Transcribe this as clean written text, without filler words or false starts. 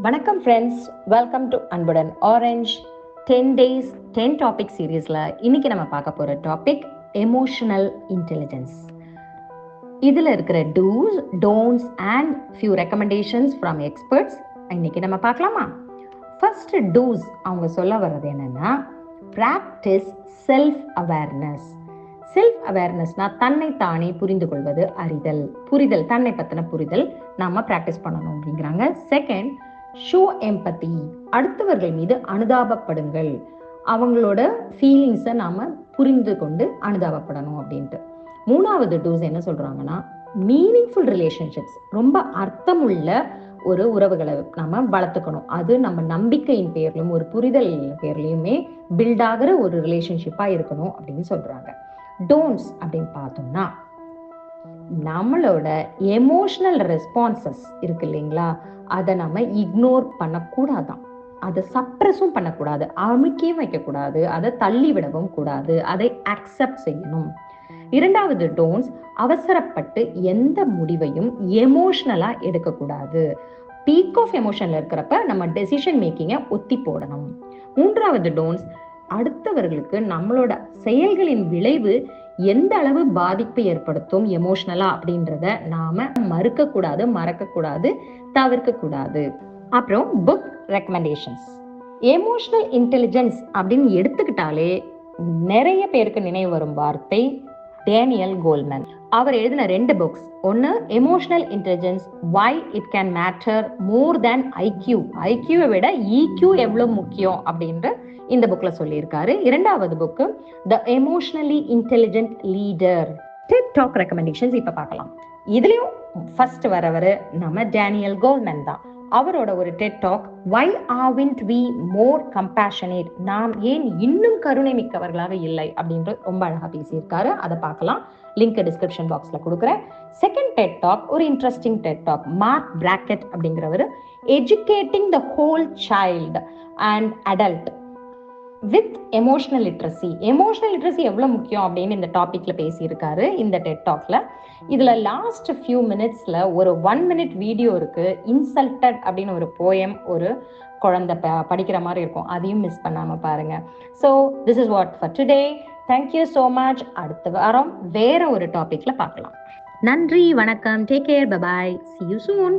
வணக்கம் friends, welcome to அன்புடன் orange 10 days 10 topic சீரீஸில் இன்னைக்கு நம்ம பார்க்க போகிற டாபிக் எமோஷனல் இன்டெலிஜென்ஸ். இதில் இருக்கிற do's, don'ts and few recommendations from experts இன்னைக்கு நம்ம பார்க்கலாமா? ஃபர்ஸ்ட் டூஸ் அவங்க சொல்ல வர்றது என்னன்னா, ப்ராக்டிஸ் செல்ஃப் அவேர்னஸ். செல்ஃப் அவேர்னஸ்னா தன்னை தானே புரிந்து கொள்வது, அறிதல், புரிதல், தன்னை பற்றின புரிதல் நாம ப்ராக்டிஸ் பண்ணணும் அப்படிங்கிறாங்க. செகண்ட், ஷோ எம்பத்தி, அடுத்தவர்கள் மீது அனுதாபப்படுங்கள், அவங்களோட ஃபீலிங்ஸை நாம புரிந்து கொண்டு அனுதாபப்படணும் அப்படின்ட்டு. மூணாவது டூஸ் என்ன சொல்றாங்கன்னா, மீனிங்ஃபுல் ரிலேஷன்ஷிப்ஸ், ரொம்ப அர்த்தமுள்ள ஒரு உறவுகளை நாம வளர்த்துக்கணும். அது நம்ம நம்பிக்கையின் பேர்லையும் ஒரு புரிதல் பேர்லையுமே பில்ட் ஆகிற ஒரு ரிலேஷன்ஷிப்பா இருக்கணும் அப்படின்னு சொல்றாங்க. டோன்ட்ஸ் அப்படின்னு பார்த்தோம்னா, நம்மளோட எமோஷனல் ரெஸ்பான்சஸ் இருக்கு இல்லைங்களா, அதை நம்ம இக்னோர் பண்ணக்கூடாதான், அதை சப்ரஸும் பண்ணக்கூடாது, அமுக்கியும் வைக்கக்கூடாது, அதை தள்ளி விடவும் கூடாது, அதை அக்செப்ட் செய்யணும். இரண்டாவது டோன்ட்ஸ், அவசரப்பட்டு எந்த முடிவையும் எமோஷனலா எடுக்கக்கூடாது. பீக் ஆஃப் எமோஷன்ல இருக்கிறப்ப நம்ம டெசிஷன் மேக்கிங்கை ஒத்தி போடணும். மூன்றாவது டோன்ட்ஸ், அடுத்தவர்களுக்கு நம்மளோட செயல்களின் விளைவு எந்த அளவு பாதிப்பு ஏற்படுத்தும் எமோஷனலா அப்படின்றத நாம மறுக்கக்கூடாது, மறக்கக்கூடாது, தவிர்க்கக்கூடாது. அப்புறம் புக் ரெக்கமெண்டேஷன்ஸ். எமோஷனல் இன்டெலிஜென்ஸ் அப்படின்னு எடுத்துக்கிட்டாலே நிறைய பேருக்கு நினைவு வரும் வார்த்தை டேனியல் கோல்மன். அவர் எழுதின 2 புக்ஸ், ஒன்னு emotional intelligence why it can matter more than IQ, ஐக்யூவை விட இக்யூ எவ்வளவு முக்கியம் அப்படின்ற இந்த புக்ல சொல்லியிருக்காரு. இரண்டாவது book the emotionally intelligent leader. TED talk recommendations இப்ப பார்க்கலாம். இதுலயும் ஃபர்ஸ்ட் வரவர் நம்ம டேனியல் கோல்மன் தான். அவரோட ஒரு TED talk, why aren't we more compassionate, நாம் ஏன் இன்னும் கருணை மிக்கவர்களாக இல்லை அப்படின்ற ரொம்ப அழகா பேசியிருக்காரு. அதை பார்க்கலாம், லிங்க் டிஸ்கிரிப்ஷன் பாக்ஸ்ல கொடுக்குறேன். செகண்ட் டெட் டாக் ஒரு interesting TED talk, Marc Brackett அப்படிங்கிறவர் educating the whole child and adult with emotional literacy. Emotional literacy எவ்வளவு முக்கியம் அப்படின்னு இந்த டாபிக்ல பேசியிருக்காரு இந்த டெட் டாக்ல. இதுல லாஸ்ட் ஃபியூ மினிட்ஸ்ல ஒரு 1 minute வீடியோ இருக்கு. இன்சல்டட் அப்படின்னு ஒரு போயம் ஒரு குழந்தை படிக்கிற மாதிரி இருக்கும், அதையும் மிஸ் பண்ணாம பாருங்க. So this is what for today. Thank you so much. அடுத்த வாரம் வேற ஒரு டாபிக்ல பார்க்கலாம். நன்றி, வணக்கம், take care, bye bye, see you soon.